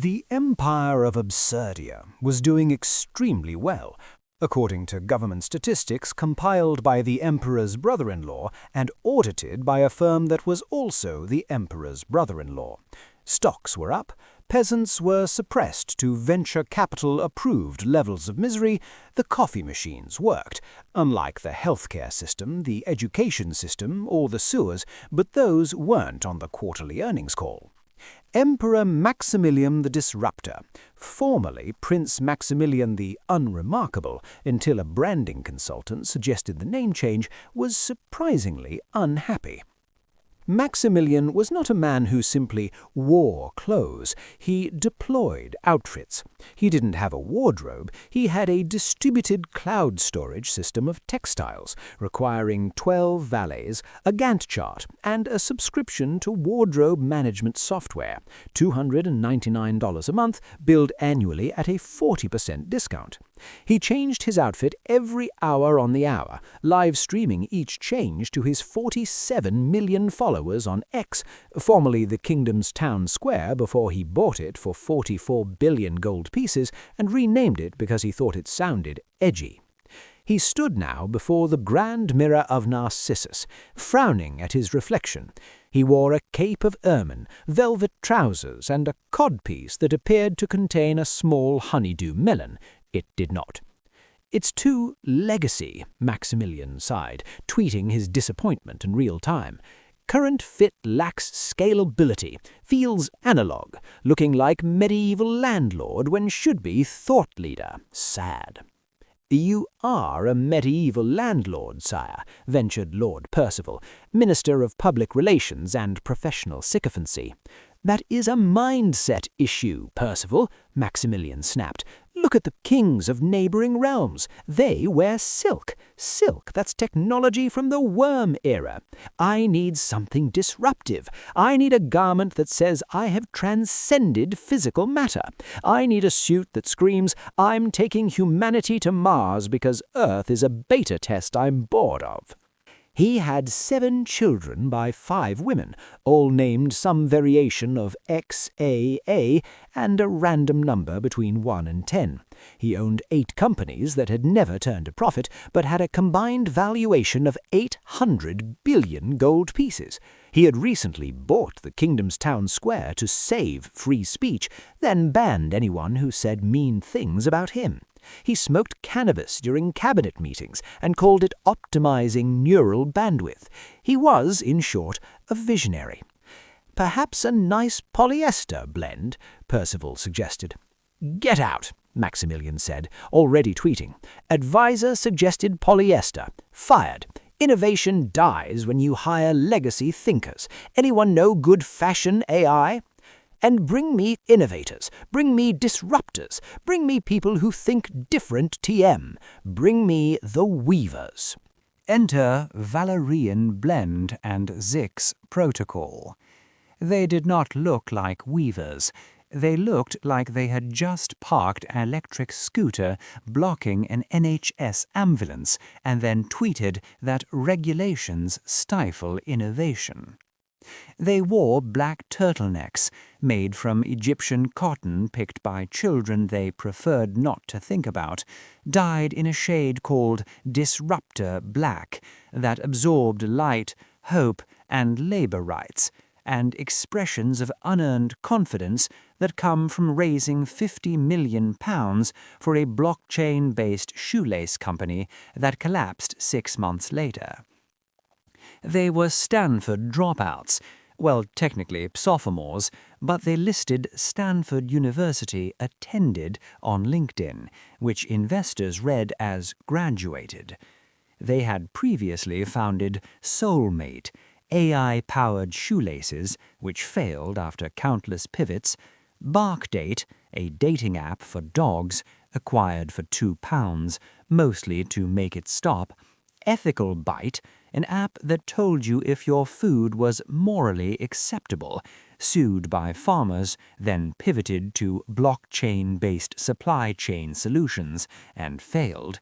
The empire of Absurdia was doing extremely well, according to government statistics compiled by the emperor's brother-in-law and audited by a firm that was also the emperor's brother-in-law. Stocks were up, peasants were suppressed to venture capital-approved levels of misery, the coffee machines worked, unlike the healthcare system, the education system, or the sewers, but those weren't on the quarterly earnings call. Emperor Maximilian the Disruptor, formerly Prince Maximilian the Unremarkable until a branding consultant suggested the name change, was surprisingly unhappy. Maximilian was not a man who simply wore clothes, he deployed outfits. He didn't have a wardrobe, he had a distributed cloud storage system of textiles, requiring 12 valets, a Gantt chart, and a subscription to wardrobe management software, $299 a month, billed annually at a 40% discount. He changed his outfit every hour on the hour, live streaming each change to his 47 million followers on X, formerly the kingdom's town square before he bought it for 44 billion gold pieces and renamed it because he thought it sounded edgy. He stood now before the grand mirror of Narcissus, frowning at his reflection. He wore a cape of ermine, velvet trousers, and a codpiece that appeared to contain a small honeydew melon. It did not. "It's too legacy," Maximilian sighed, tweeting his disappointment in real time. "Current fit lacks scalability, feels analog, looking like medieval landlord when should be thought leader. Sad." "You are a medieval landlord, sire," ventured Lord Percival, Minister of Public Relations and Professional Sycophancy. "That is a mindset issue, Percival," Maximilian snapped. "Look at the kings of neighboring realms. They wear silk. Silk, that's technology from the worm era. I need something disruptive. I need a garment that says I have transcended physical matter. I need a suit that screams, I'm taking humanity to Mars because Earth is a beta test I'm bored of." He had 7 children by 5 women, all named some variation of XAA and a random number between 1 and 10. He owned 8 companies that had never turned a profit, but had a combined valuation of 800 billion gold pieces. He had recently bought the kingdom's town square to save free speech, then banned anyone who said mean things about him. He smoked cannabis during cabinet meetings and called it optimizing neural bandwidth. He was, in short, a visionary. "Perhaps a nice polyester blend," Percival suggested. "Get out," Maximilian said, already tweeting. "Advisor suggested polyester. Fired. Innovation dies when you hire legacy thinkers. Anyone know good fashion AI? And bring me innovators, bring me disruptors, bring me people who think different TM, bring me the weavers." Enter Valerian Blend and Zix Protocol. They did not look like weavers. They looked like they had just parked an electric scooter blocking an NHS ambulance and then tweeted that regulations stifle innovation. They wore black turtlenecks, made from Egyptian cotton picked by children they preferred not to think about, dyed in a shade called Disruptor Black that absorbed light, hope, and labor rights, and expressions of unearned confidence that come from raising £50 million for a blockchain-based shoelace company that collapsed 6 months later. They were Stanford dropouts, well, technically sophomores, but they listed Stanford University attended on LinkedIn, which investors read as graduated. They had previously founded Soulmate, AI-powered shoelaces, which failed after countless pivots, Barkdate, a dating app for dogs, acquired for £2, mostly to make it stop, Ethical Bite, an app that told you if your food was morally acceptable, sued by farmers, then pivoted to blockchain-based supply chain solutions, and failed.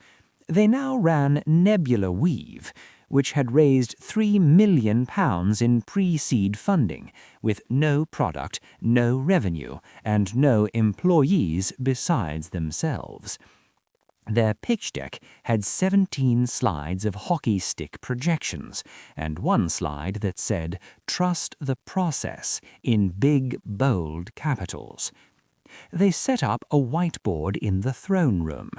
They now ran Nebula Weave, which had raised £3 million in pre-seed funding, with no product, no revenue, and no employees besides themselves. Their pitch deck had 17 slides of hockey stick projections, and one slide that said, "Trust the process," in big, bold capitals. They set up a whiteboard in the throne room.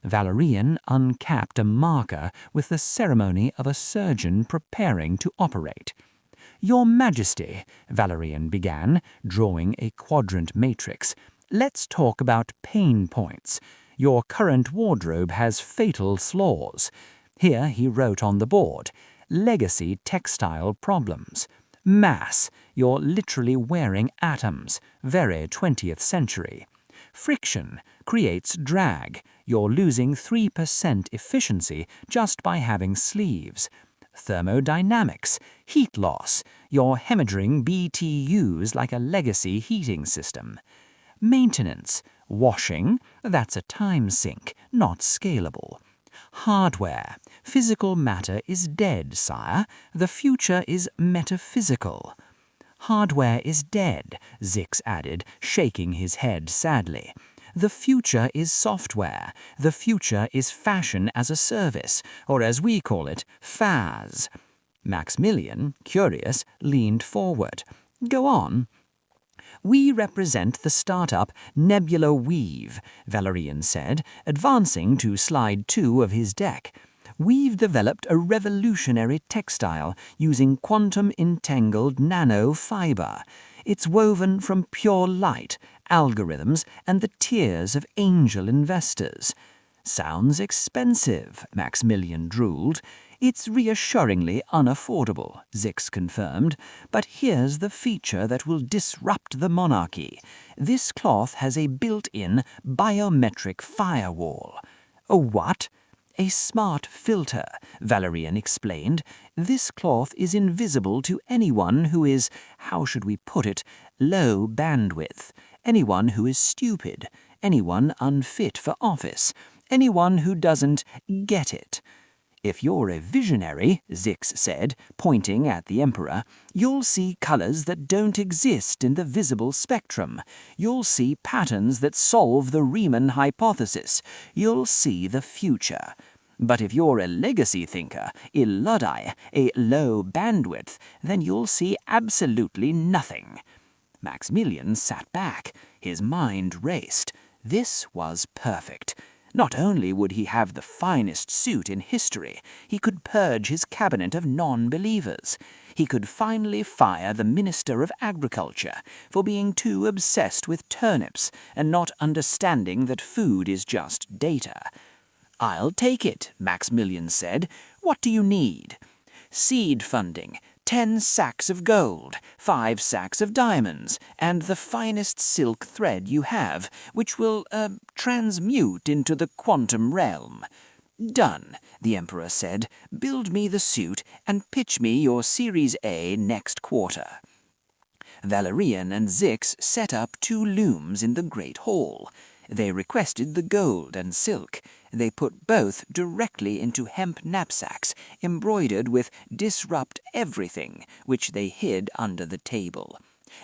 Valerian uncapped a marker with the ceremony of a surgeon preparing to operate. "Your Majesty," Valerian began, drawing a quadrant matrix, "let's talk about pain points. Your current wardrobe has fatal flaws." Here he wrote on the board, "Legacy textile problems. Mass, you're literally wearing atoms, very 20th century. Friction creates drag, you're losing 3% efficiency just by having sleeves. Thermodynamics, heat loss, you're hemorrhaging BTUs like a legacy heating system. Maintenance, washing, that's a time sink, not scalable. Hardware, physical matter is dead, sire. The future is metaphysical." "Hardware is dead," Zix added, shaking his head sadly. "The future is software. The future is fashion as a service, or as we call it, FAS." Maximilian, curious, leaned forward. "Go on." "We represent the startup Nebula Weave," Valerian said, advancing to slide 2 of his deck. "We've developed a revolutionary textile using quantum-entangled nanofiber. It's woven from pure light, algorithms, and the tears of angel investors." "Sounds expensive," Maximilian drooled. "It's reassuringly unaffordable," Zix confirmed. "But here's the feature that will disrupt the monarchy. This cloth has a built-in biometric firewall." "A what?" "A smart filter," Valerian explained. "This cloth is invisible to anyone who is, how should we put it, low bandwidth, anyone who is stupid, anyone unfit for office, anyone who doesn't get it." "If you're a visionary," Zix said, pointing at the Emperor, "you'll see colors that don't exist in the visible spectrum. You'll see patterns that solve the Riemann hypothesis. You'll see the future. But if you're a legacy thinker, a Luddite, a low bandwidth, then you'll see absolutely nothing." Maximilian sat back. His mind raced. This was perfect. Not only would he have the finest suit in history, he could purge his cabinet of non-believers. He could finally fire the Minister of Agriculture for being too obsessed with turnips and not understanding that food is just data. "I'll take it," Maximilian said. "What do you need?" "Seed funding, 10 sacks of gold, 5 sacks of diamonds, and the finest silk thread you have, which will, transmute into the quantum realm." "Done," the Emperor said. "Build me the suit and pitch me your Series A next quarter." Valerian and Zix set up 2 looms in the Great Hall. They requested the gold and silk. They put both directly into hemp knapsacks, embroidered with "Disrupt Everything," which they hid under the table.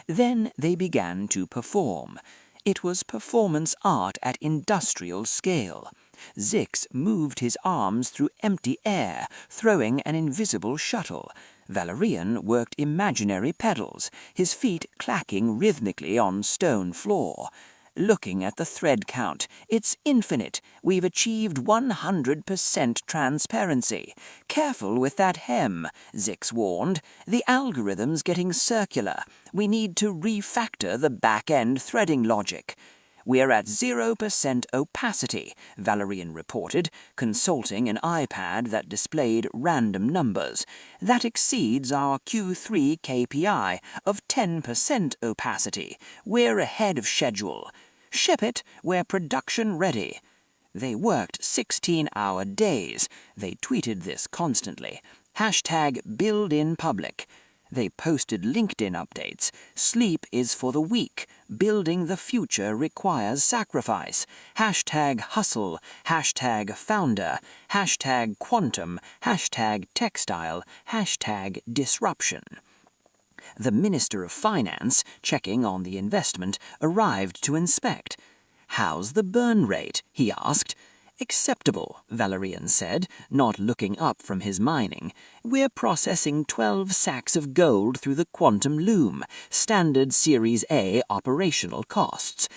Then they began to perform. It was performance art at industrial scale. Zix moved his arms through empty air, throwing an invisible shuttle. Valerian worked imaginary pedals, his feet clacking rhythmically on stone floor. "Looking at the thread count, it's infinite. We've achieved 100% transparency. Careful with that hem," Zix warned. "The algorithm's getting circular. We need to refactor the back-end threading logic." "We're at 0% opacity," Valerian reported, consulting an iPad that displayed random numbers. "That exceeds our Q3 KPI of 10% opacity. We're ahead of schedule. Ship it, we're production ready." They worked 16-hour days. They tweeted this constantly. #BuildInPublic. They posted LinkedIn updates. Sleep is for the weak. Building the future requires sacrifice. #hustle. #founder. #quantum. #textile. #disruption. The Minister of Finance, checking on the investment, arrived to inspect. "How's the burn rate?" he asked. "Acceptable," Valerian said, not looking up from his mining. "We're processing 12 sacks of gold through the quantum loom, standard Series A operational costs.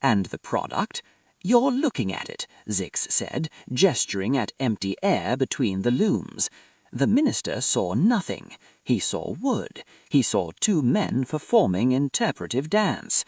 And the product?" "You're looking at it," Zix said, gesturing at empty air between the looms. The minister saw nothing. He saw wood. He saw 2 men performing interpretive dance.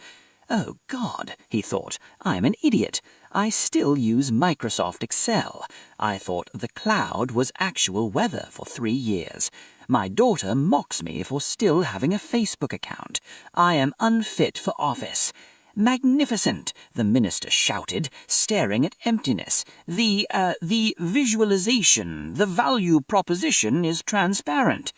"Oh, God," he thought, "I'm an idiot. I still use Microsoft Excel. I thought the cloud was actual weather for 3 years. My daughter mocks me for still having a Facebook account. I am unfit for office." "Magnificent," the minister shouted, staring at emptiness. The visualization, the value proposition is transparent."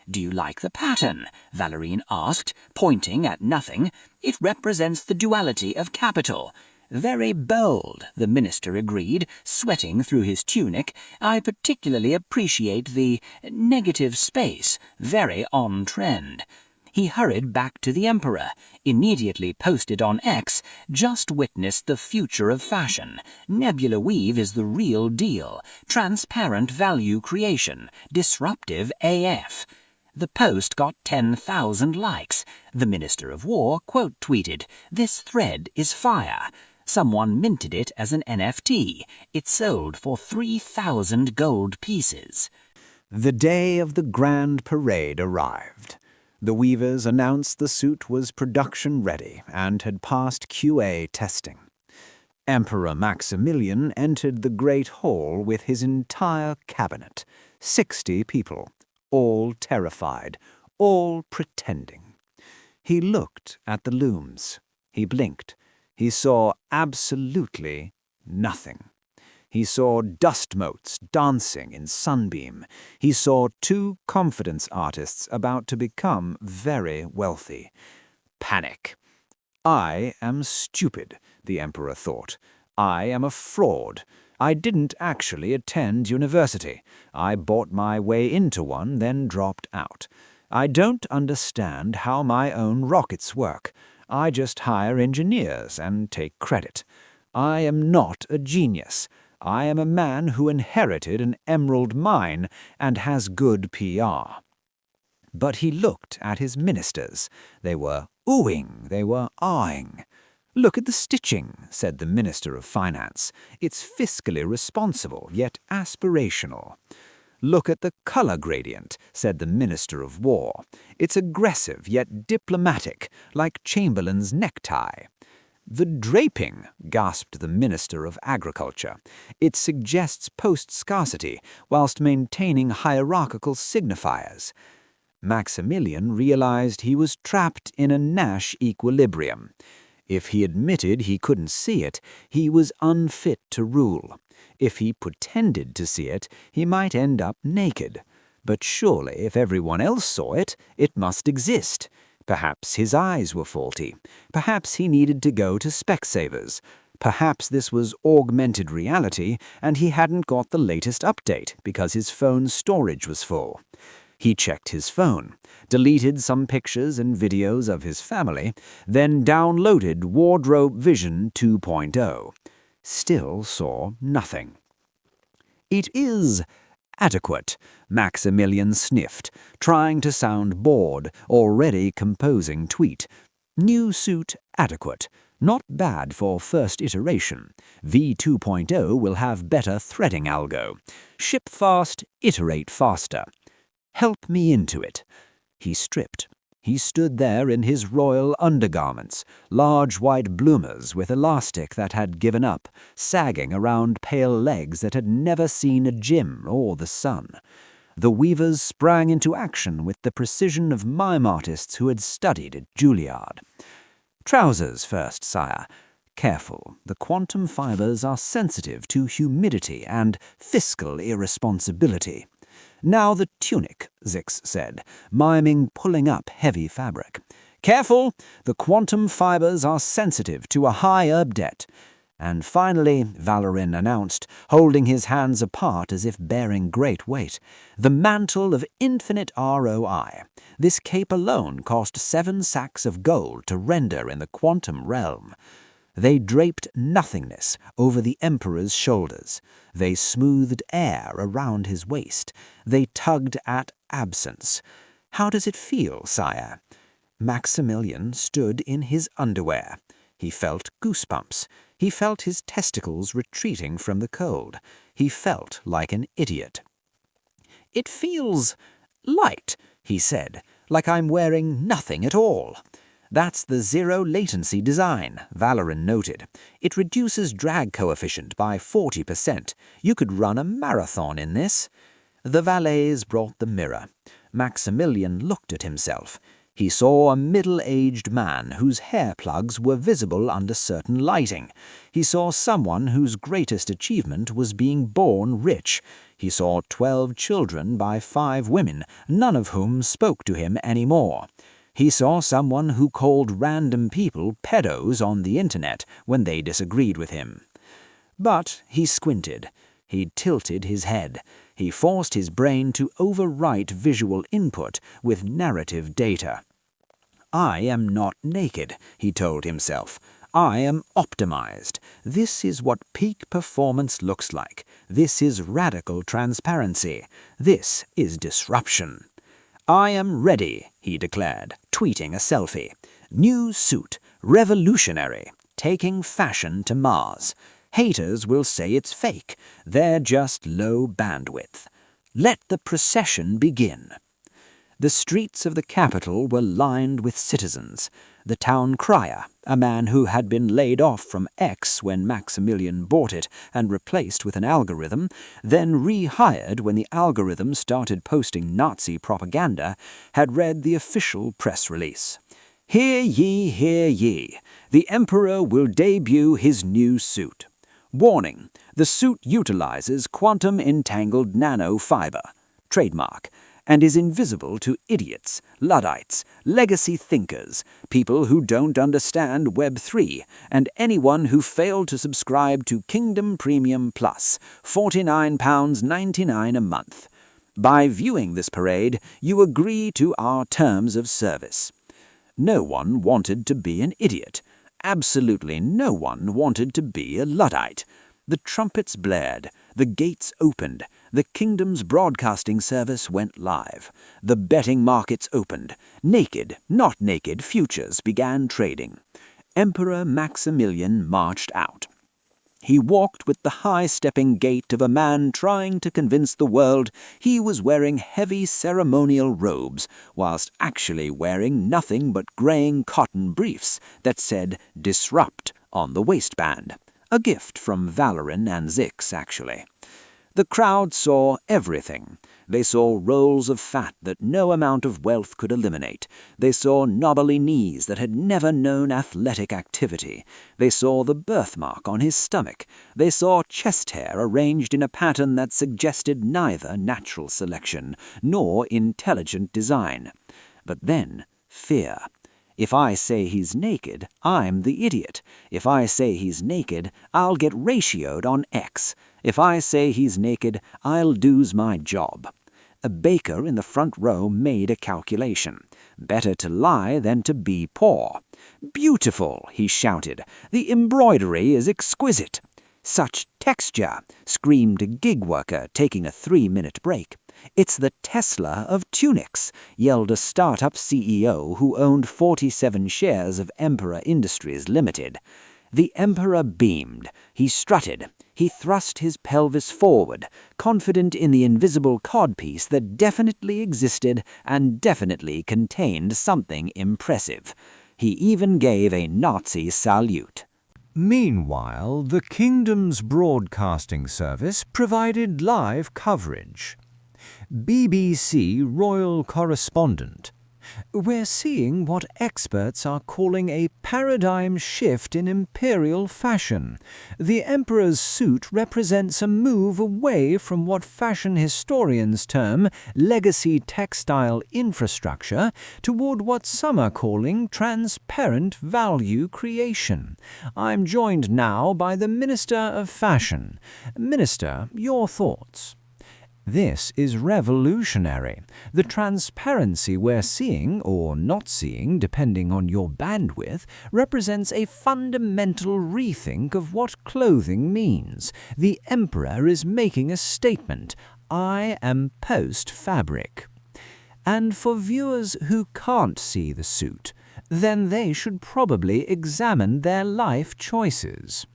"Do you like the pattern?" Valerian asked, pointing at nothing. "It represents the duality of capital." "Very bold," the minister agreed, sweating through his tunic. "I particularly appreciate the negative space, very on trend." He hurried back to the Emperor, immediately posted on X, "Just witnessed the future of fashion. Nebula Weave is the real deal. Transparent value creation. Disruptive AF." The post got 10,000 likes. The Minister of War quote-tweeted, "This thread is fire." Someone minted it as an NFT. It sold for 3,000 gold pieces. The day of the grand parade arrived. The weavers announced the suit was production-ready and had passed QA testing. Emperor Maximilian entered the great hall with his entire cabinet, 60 people, all terrified, all pretending. He looked at the looms. He blinked. He saw absolutely nothing. He saw dust motes dancing in sunbeam. He saw 2 confidence artists about to become very wealthy. Panic. "I am stupid," the emperor thought. "I am a fraud. I didn't actually attend university. I bought my way into one, then dropped out. I don't understand how my own rockets work. I just hire engineers and take credit. I am not a genius. I am a man who inherited an emerald mine and has good PR." But he looked at his ministers. They were oohing, they were ahhing. "Look at the stitching," said the Minister of Finance. "It's fiscally responsible, yet aspirational." "Look at the color gradient," said the Minister of War. "It's aggressive, yet diplomatic, like Chamberlain's necktie." "The draping," gasped the Minister of Agriculture. "It suggests post-scarcity, whilst maintaining hierarchical signifiers." Maximilian realized he was trapped in a Nash equilibrium. If he admitted he couldn't see it, he was unfit to rule. If he pretended to see it, he might end up naked. But surely if everyone else saw it, it must exist. Perhaps his eyes were faulty. Perhaps he needed to go to Specsavers. Perhaps this was augmented reality and he hadn't got the latest update because his phone's storage was full. He checked his phone, deleted some pictures and videos of his family, then downloaded Wardrobe Vision 2.0. Still saw nothing. "It is adequate," Maximilian sniffed, trying to sound bored, already composing tweet. "New suit adequate. Not bad for first iteration. V2.0 will have better threading algo. Ship fast, iterate faster. Help me into it." He stripped. He stood there in his royal undergarments, large white bloomers with elastic that had given up, sagging around pale legs that had never seen a gym or the sun. The weavers sprang into action with the precision of mime artists who had studied at Juilliard. "Trousers first, sire. Careful, the quantum fibers are sensitive to humidity and fiscal irresponsibility." "Now the tunic," Zix said, miming pulling up heavy fabric. "Careful! The quantum fibers are sensitive to a high herb debt." And finally, Valorin announced, holding his hands apart as if bearing great weight, "The mantle of infinite ROI. This cape alone cost 7 sacks of gold to render in the quantum realm." They draped nothingness over the Emperor's shoulders. They smoothed air around his waist. They tugged at absence. "How does it feel, sire?" Maximilian stood in his underwear. He felt goosebumps. He felt his testicles retreating from the cold. He felt like an idiot. "It feels light," he said, "like I'm wearing nothing at all." "That's the zero latency design," Valorin noted. "It reduces drag coefficient by 40%. You could run a marathon in this." The valets brought the mirror. Maximilian looked at himself. He saw a middle-aged man whose hair plugs were visible under certain lighting. He saw someone whose greatest achievement was being born rich. He saw 12 children by 5 women, none of whom spoke to him anymore. He saw someone who called random people pedos on the internet when they disagreed with him. But he squinted. He tilted his head. He forced his brain to overwrite visual input with narrative data. "I am not naked," he told himself. "I am optimized. This is what peak performance looks like. This is radical transparency. This is disruption." "I am ready," he declared, tweeting a selfie. "New suit, revolutionary, taking fashion to Mars. Haters will say it's fake. They're just low bandwidth. Let the procession begin." The streets of the capital were lined with citizens. The town crier, a man who had been laid off from X when Maximilian bought it and replaced with an algorithm, then rehired when the algorithm started posting Nazi propaganda, had read the official press release. "Hear ye, hear ye. The Emperor will debut his new suit. Warning, the suit utilizes quantum-entangled nanofiber, trademark, and is invisible to idiots, Luddites, legacy thinkers, people who don't understand Web3, and anyone who failed to subscribe to Kingdom Premium Plus, £49.99 a month. By viewing this parade, you agree to our terms of service." No one wanted to be an idiot. Absolutely no one wanted to be a Luddite. The trumpets blared. The gates opened. The kingdom's broadcasting service went live. The betting markets opened. Naked, not naked futures began trading. Emperor Maximilian marched out. He walked with the high-stepping gait of a man trying to convince the world he was wearing heavy ceremonial robes, whilst actually wearing nothing but greying cotton briefs that said "Disrupt" on the waistband. A gift from Valorin and Zix, actually. The crowd saw everything. They saw rolls of fat that no amount of wealth could eliminate. They saw knobbly knees that had never known athletic activity. They saw the birthmark on his stomach. They saw chest hair arranged in a pattern that suggested neither natural selection nor intelligent design. But then, fear. If I say he's naked, I'm the idiot. If I say he's naked, I'll get ratioed on X. If I say he's naked, I'll lose my job. A baker in the front row made a calculation. Better to lie than to be poor. "Beautiful," he shouted. "The embroidery is exquisite." "Such texture," screamed a gig worker taking a 3-minute break. "It's the Tesla of tunics," yelled a startup CEO who owned 47 shares of Emperor Industries Limited. The Emperor beamed. He strutted. He thrust his pelvis forward, confident in the invisible codpiece that definitely existed and definitely contained something impressive. He even gave a Nazi salute. Meanwhile, the kingdom's broadcasting service provided live coverage. BBC royal correspondent. We're seeing what experts are calling a paradigm shift in imperial fashion. The emperor's suit represents a move away from what fashion historians term legacy textile infrastructure toward what some are calling transparent value creation. I'm joined now by the Minister of Fashion. Minister, your thoughts? This is revolutionary. The transparency we're seeing, or not seeing, depending on your bandwidth, represents a fundamental rethink of what clothing means. The emperor is making a statement. I am post-fabric. And for viewers who can't see the suit, then they should probably examine their life choices.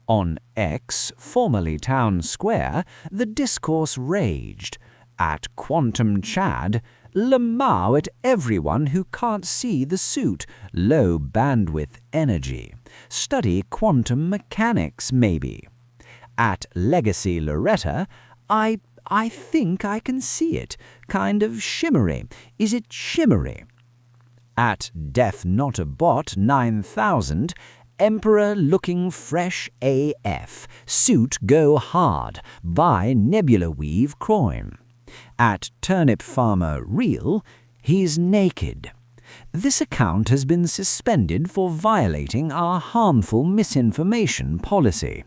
On X, formerly Town Square, the discourse raged. At Quantum Chad, lamau at everyone who can't see the suit, low bandwidth energy. Study quantum mechanics, maybe. At Legacy Loretta, I think I can see it. Kind of shimmery. Is it shimmery? At Death Not a Bot 9000, Emperor looking fresh AF. Suit go hard. Buy Nebula Weave Croym. At Turnip Farmer Real, he's naked. This account has been suspended for violating our harmful misinformation policy.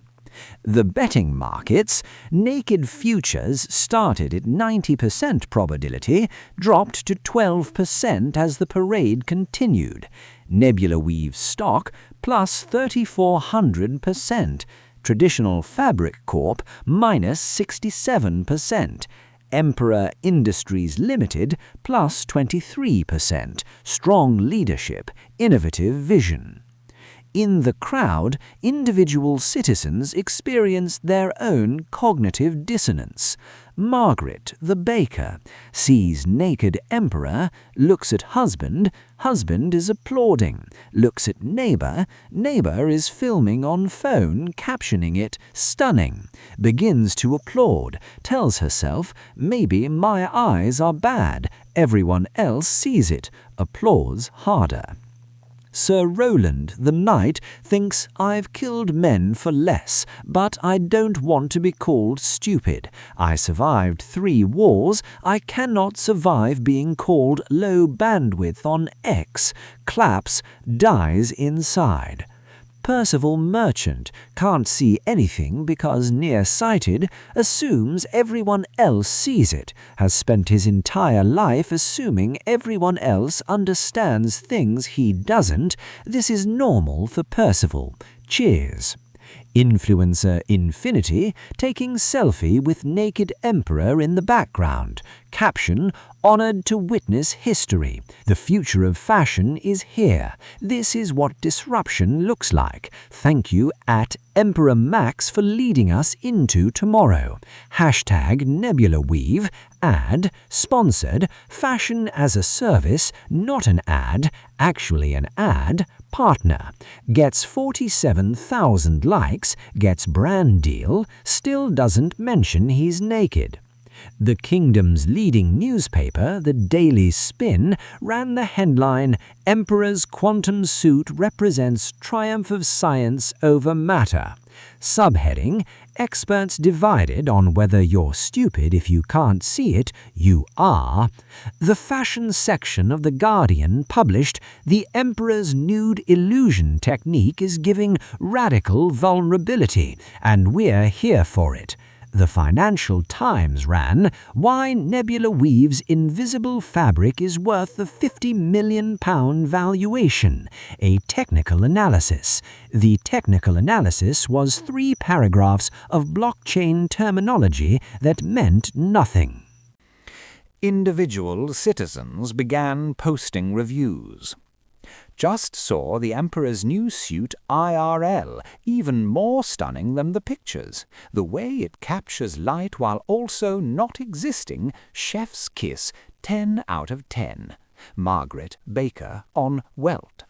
The betting markets, naked futures started at 90% probability, dropped to 12% as the parade continued. Nebula Weave stock plus 3,400%. Traditional Fabric Corp minus 67%. Emperor Industries Limited plus 23%. Strong leadership, innovative vision. In the crowd, individual citizens experienced their own cognitive dissonance. Margaret, the baker, sees naked emperor, looks at husband, husband is applauding, looks at neighbor, neighbor is filming on phone, captioning it, stunning, begins to applaud, tells herself, maybe my eyes are bad, everyone else sees it, applauds harder. Sir Roland, the knight, thinks I've killed men for less, but I don't want to be called stupid. I survived 3 wars. I cannot survive being called low bandwidth on X. Claps, dies inside. Percival Merchant can't see anything because nearsighted, assumes everyone else sees it, has spent his entire life assuming everyone else understands things he doesn't. This is normal for Percival. Cheers. Influencer Infinity taking selfie with naked emperor in the background. Caption, honored to witness history. The future of fashion is here. This is what disruption looks like. Thank you at Emperor Max for leading us into tomorrow. Hashtag Nebula Weave. Ad. Sponsored. Fashion as a service, not an ad. Actually an ad. Partner. Gets 47,000 likes. Gets brand deal. Still doesn't mention he's naked. The kingdom's leading newspaper, the Daily Spin, ran the headline, Emperor's Quantum Suit Represents Triumph of Science over Matter. Subheading, experts divided on whether you're stupid if you can't see it, you are. The fashion section of The Guardian published, the Emperor's nude illusion technique is giving radical vulnerability, and we're here for it. The Financial Times ran, Why Nebula Weave's invisible fabric is worth the £50 million valuation, a technical analysis. The technical analysis was 3 paragraphs of blockchain terminology that meant nothing. Individual citizens began posting reviews. Just saw the Emperor's new suit IRL, even more stunning than the pictures. The way it captures light while also not existing, chef's kiss, 10 out of 10. Margaret Baker on Welt.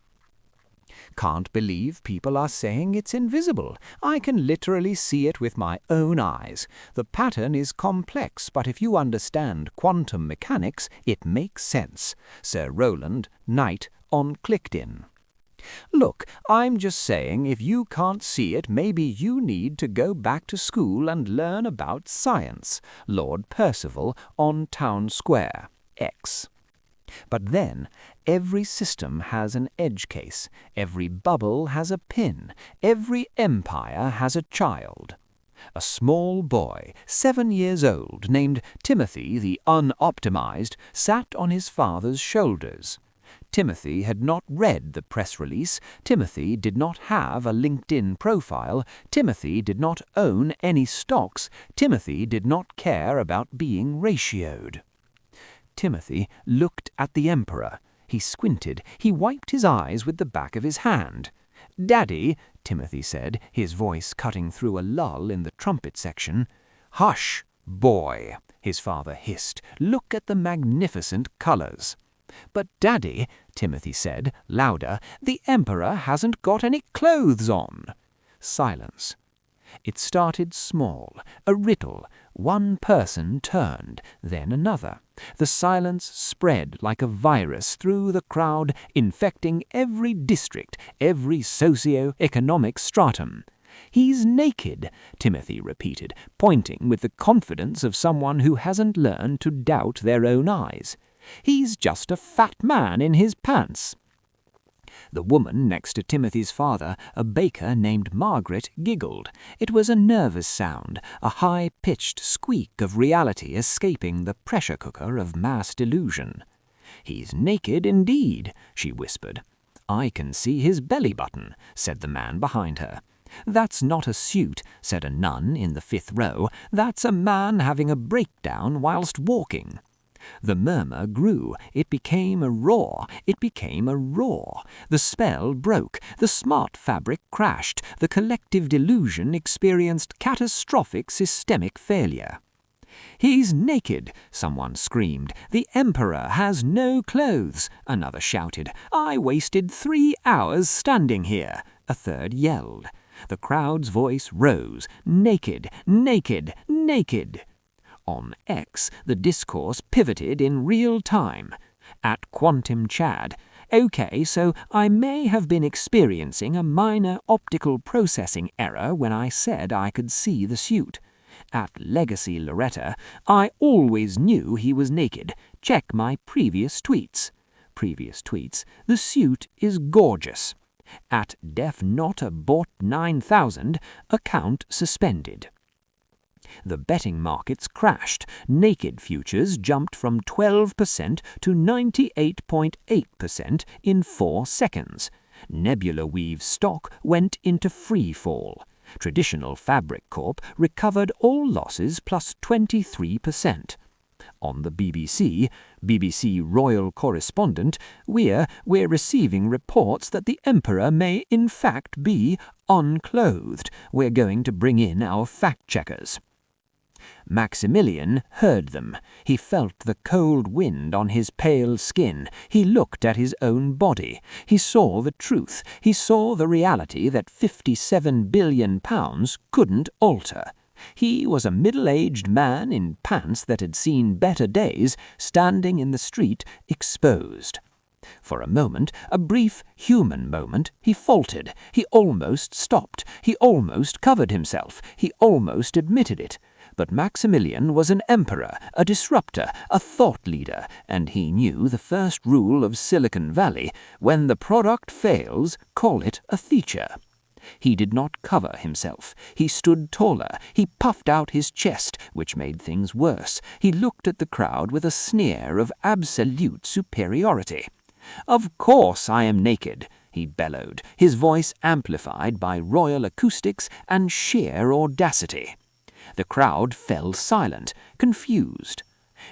Can't believe people are saying it's invisible. I can literally see it with my own eyes. The pattern is complex, but if you understand quantum mechanics, it makes sense. Sir Roland, Knight, on ClickedIn. Look, I'm just saying if you can't see it, maybe you need to go back to school and learn about science. Lord Percival on Town Square, X. But then, every system has an edge case, every bubble has a pin, every empire has a child. A small boy, 7 years old, named Timothy the Unoptimized, sat on his father's shoulders. Timothy had not read the press release, Timothy did not have a LinkedIn profile, Timothy did not own any stocks, Timothy did not care about being ratioed. Timothy looked at the Emperor. He squinted. He wiped his eyes with the back of his hand. "Daddy," Timothy said, his voice cutting through a lull in the trumpet section. "Hush, boy," his father hissed. "Look at the magnificent colors." "But, Daddy," Timothy said, louder, "the Emperor hasn't got any clothes on." Silence. It started small, a riddle. One person turned, then another. The silence spread like a virus through the crowd, infecting every district, every socio-economic stratum. "He's naked," Timothy repeated, pointing with the confidence of someone who hasn't learned to doubt their own eyes. "He's just a fat man in his pants." The woman next to Timothy's father, a baker named Margaret, giggled. It was a nervous sound, a high-pitched squeak of reality escaping the pressure cooker of mass delusion. "He's naked indeed," she whispered. "I can see his belly button," said the man behind her. "That's not a suit," said a nun in the 5th row. "That's a man having a breakdown whilst walking." The murmur grew. It became a roar. It became a roar. The spell broke. The smart fabric crashed. The collective delusion experienced catastrophic systemic failure. "He's naked," someone screamed. "The Emperor has no clothes," another shouted. "I wasted 3 hours standing here," a third yelled. The crowd's voice rose. "Naked, naked, naked." On X, the discourse pivoted in real time. At Quantum Chad, "Okay, so I may have been experiencing a minor optical processing error when I said I could see the suit." At Legacy Loretta, "I always knew he was naked. Check my previous tweets." Previous tweets, "The suit is gorgeous." At Def Notta Bot 9000, account suspended. The betting markets crashed. Naked futures jumped from 12% to 98.8% in 4 seconds. Nebula Weave stock went into free fall. Traditional Fabric Corp recovered all losses plus 23%. On the BBC royal correspondent, we're receiving reports that the Emperor may in fact be unclothed. We're going to bring in our fact-checkers. Maximilian heard them. He felt the cold wind on his pale skin. He looked at his own body. He saw the truth. He saw the reality that £57 billion couldn't alter. He was a middle-aged man in pants that had seen better days, standing in the street, exposed. For a moment, a brief human moment, he faltered. He almost stopped. He almost covered himself. He almost admitted it. But Maximilian was an emperor, a disruptor, a thought leader, and he knew the first rule of Silicon Valley: when the product fails, call it a feature. He did not cover himself. He stood taller. He puffed out his chest, which made things worse. He looked at the crowd with a sneer of absolute superiority. "Of course I am naked," he bellowed, his voice amplified by royal acoustics and sheer audacity. The crowd fell silent, confused.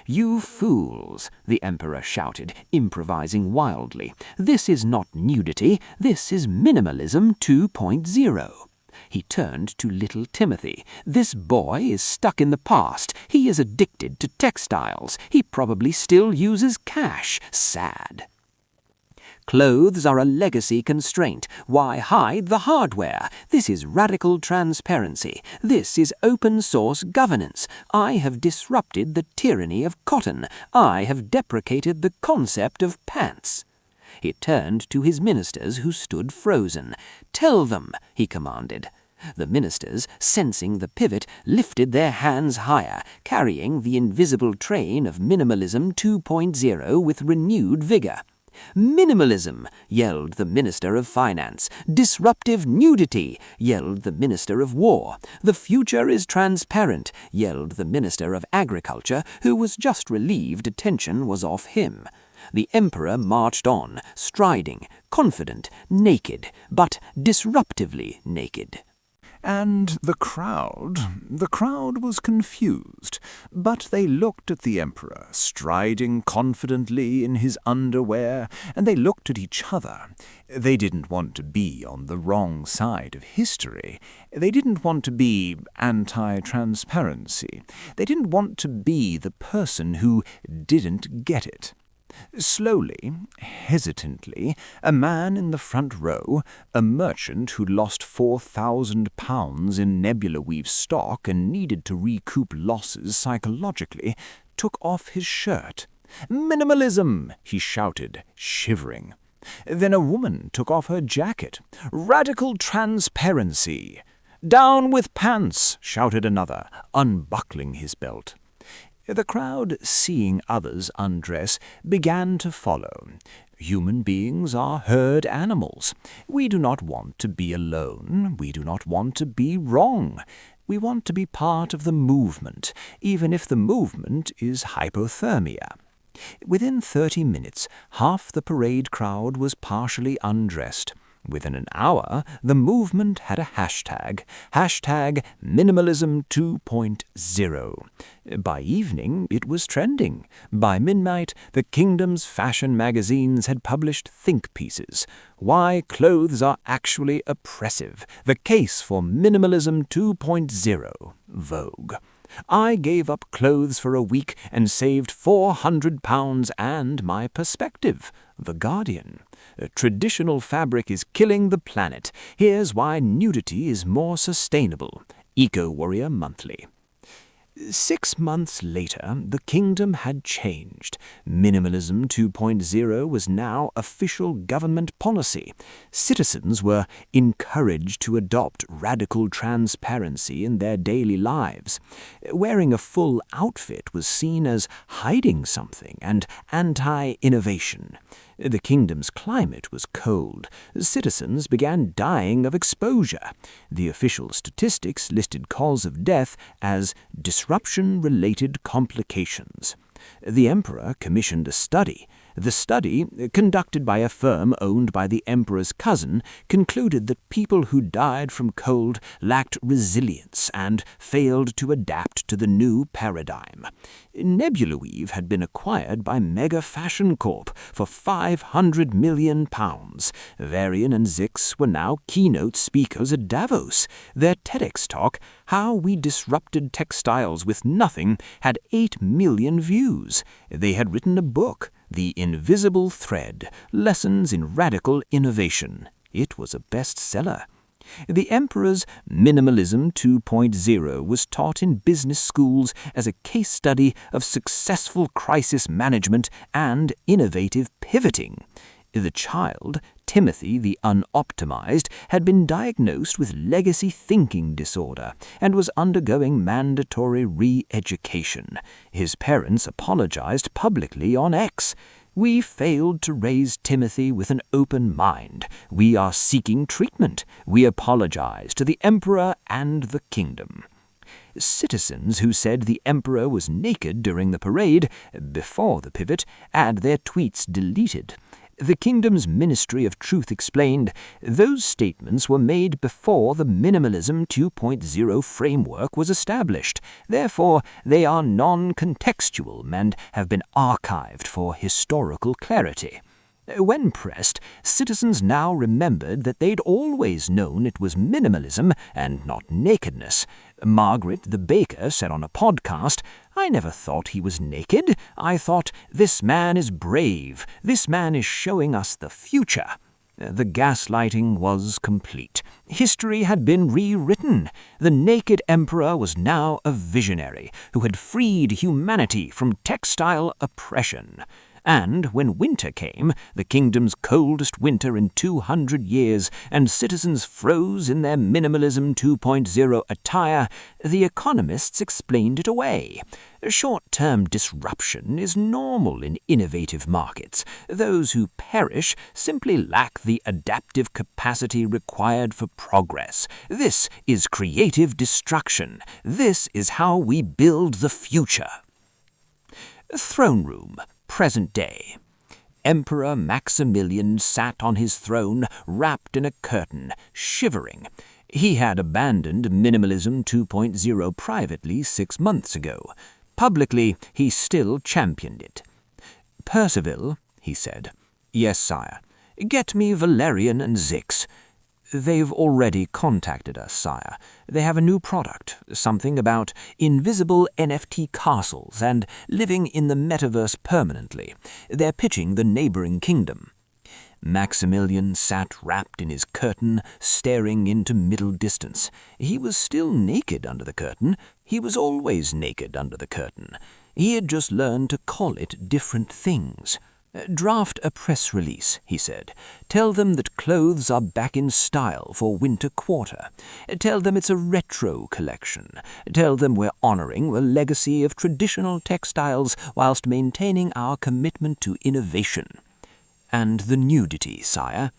"You fools," the Emperor shouted, improvising wildly. "This is not nudity, this is minimalism 2.0. He turned to little Timothy. "This boy is stuck in the past. He is addicted to textiles. He probably still uses cash. Sad." Clothes are a legacy constraint. Why hide the hardware? This is radical transparency. This is open source governance. I have disrupted the tyranny of cotton. I have deprecated the concept of pants. He turned to his ministers who stood frozen. "Tell them," he commanded. The ministers, sensing the pivot, lifted their hands higher, carrying the invisible train of Minimalism 2.0 with renewed vigor. "Minimalism," yelled the Minister of Finance. "Disruptive nudity," yelled the Minister of War. "The future is transparent," yelled the Minister of Agriculture, who was just relieved attention was off him. The Emperor marched on, striding, confident, naked, but disruptively naked. And the crowd was confused, but they looked at the Emperor, striding confidently in his underwear, and they looked at each other. They didn't want to be on the wrong side of history. They didn't want to be anti-transparency. They didn't want to be the person who didn't get it. Slowly, hesitantly, a man in the front row, a merchant who'd lost £4,000 in Nebula Weave stock and needed to recoup losses psychologically, took off his shirt. "Minimalism!" he shouted, shivering. Then a woman took off her jacket. "Radical transparency!" "Down with pants!" shouted another, unbuckling his belt. The crowd, seeing others undress, began to follow. Human beings are herd animals. We do not want to be alone. We do not want to be wrong. We want to be part of the movement, even if the movement is hypothermia. Within 30 minutes, half the parade crowd was partially undressed. Within an hour, the movement had a hashtag Minimalism 2.0. By evening, it was trending. By midnight, the kingdom's fashion magazines had published think pieces. Why clothes are actually oppressive. The case for Minimalism 2.0. Vogue. I gave up clothes for a week and saved £400 and my perspective. The Guardian. Traditional fabric is killing the planet. Here's why nudity is more sustainable. Eco-Warrior Monthly. 6 months later, the kingdom had changed. Minimalism 2.0 was now official government policy. Citizens were encouraged to adopt radical transparency in their daily lives. Wearing a full outfit was seen as hiding something and anti-innovation. The kingdom's climate was cold. Citizens began dying of exposure. The official statistics listed cause of death as disruption-related complications. The emperor commissioned a study. The study, conducted by a firm owned by the emperor's cousin, concluded that people who died from cold lacked resilience and failed to adapt to the new paradigm. Nebula Weave had been acquired by Mega Fashion Corp for £500 million. Varian and Zix were now keynote speakers at Davos. Their TEDx talk, How We Disrupted Textiles with Nothing, had 8 million views. They had written a book, The Invisible Thread, Lessons in Radical Innovation. It was a bestseller. The emperor's Minimalism 2.0 was taught in business schools as a case study of successful crisis management and innovative pivoting. The child, Timothy the Unoptimized, had been diagnosed with legacy thinking disorder and was undergoing mandatory re-education. His parents apologized publicly on X. We failed to raise Timothy with an open mind. We are seeking treatment. We apologize to the emperor and the kingdom. Citizens who said the emperor was naked during the parade, before the pivot, had their tweets deleted. The kingdom's Ministry of Truth explained, those statements were made before the Minimalism 2.0 framework was established. Therefore, they are non-contextual and have been archived for historical clarity. When pressed, citizens now remembered that they'd always known it was minimalism and not nakedness. Margaret the baker said on a podcast, I never thought he was naked. I thought, this man is brave. This man is showing us the future. The gaslighting was complete. History had been rewritten. The naked emperor was now a visionary who had freed humanity from textile oppression. And when winter came, the kingdom's coldest winter in 200 years, and citizens froze in their minimalism 2.0 attire, the economists explained it away. Short-term disruption is normal in innovative markets. Those who perish simply lack the adaptive capacity required for progress. This is creative destruction. This is how we build the future. Throne room. Present day. Emperor Maximilian sat on his throne, wrapped in a curtain, shivering. He had abandoned Minimalism 2.0 privately 6 months ago. Publicly, he still championed it. "Percival," he said. "Yes, sire. Get me Valerian and Zix." "They've already contacted us, sire. They have a new product, something about invisible NFT castles and living in the metaverse permanently. They're pitching the neighboring kingdom." Maximilian sat wrapped in his curtain, staring into middle distance. He was still naked under the curtain. He was always naked under the curtain. He had just learned to call it different things. "Draft a press release," he said. "Tell them that clothes are back in style for winter quarter. Tell them it's a retro collection. Tell them we're honoring the legacy of traditional textiles whilst maintaining our commitment to innovation." "And the nudity, sire?"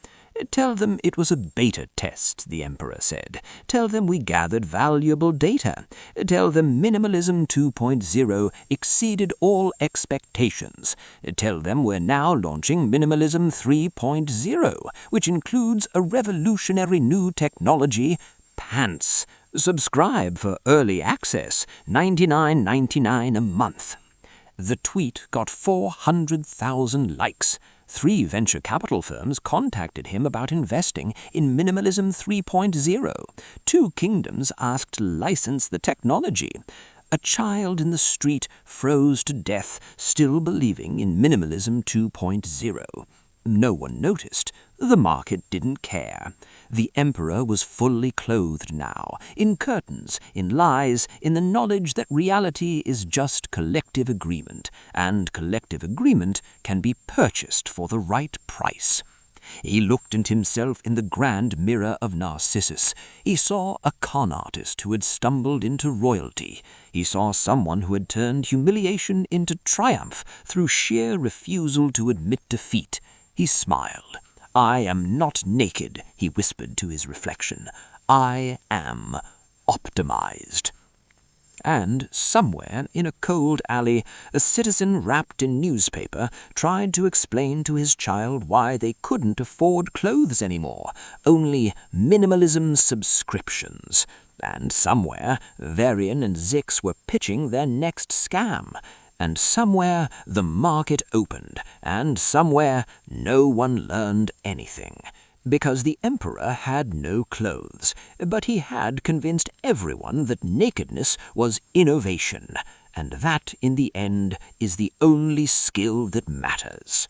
"Tell them it was a beta test," the emperor said. "Tell them we gathered valuable data. Tell them Minimalism 2.0 exceeded all expectations. Tell them we're now launching Minimalism 3.0, which includes a revolutionary new technology, pants. Subscribe for early access, $99.99 a month." The tweet got 400,000 likes. 3 venture capital firms contacted him about investing in Minimalism 3.0. 2 kingdoms asked to license the technology. A child in the street froze to death, still believing in Minimalism 2.0. No one noticed. The market didn't care. The emperor was fully clothed now, in curtains, in lies, in the knowledge that reality is just collective agreement, and collective agreement can be purchased for the right price. He looked at himself in the grand mirror of Narcissus. He saw a con artist who had stumbled into royalty. He saw someone who had turned humiliation into triumph through sheer refusal to admit defeat. He smiled. "I am not naked," he whispered to his reflection. "I am optimized." And somewhere in a cold alley, a citizen wrapped in newspaper tried to explain to his child why they couldn't afford clothes anymore, only minimalism subscriptions. And somewhere, Varian and Zix were pitching their next scam. And somewhere the market opened, and somewhere no one learned anything. Because the emperor had no clothes, but he had convinced everyone that nakedness was innovation, and that, in the end, is the only skill that matters.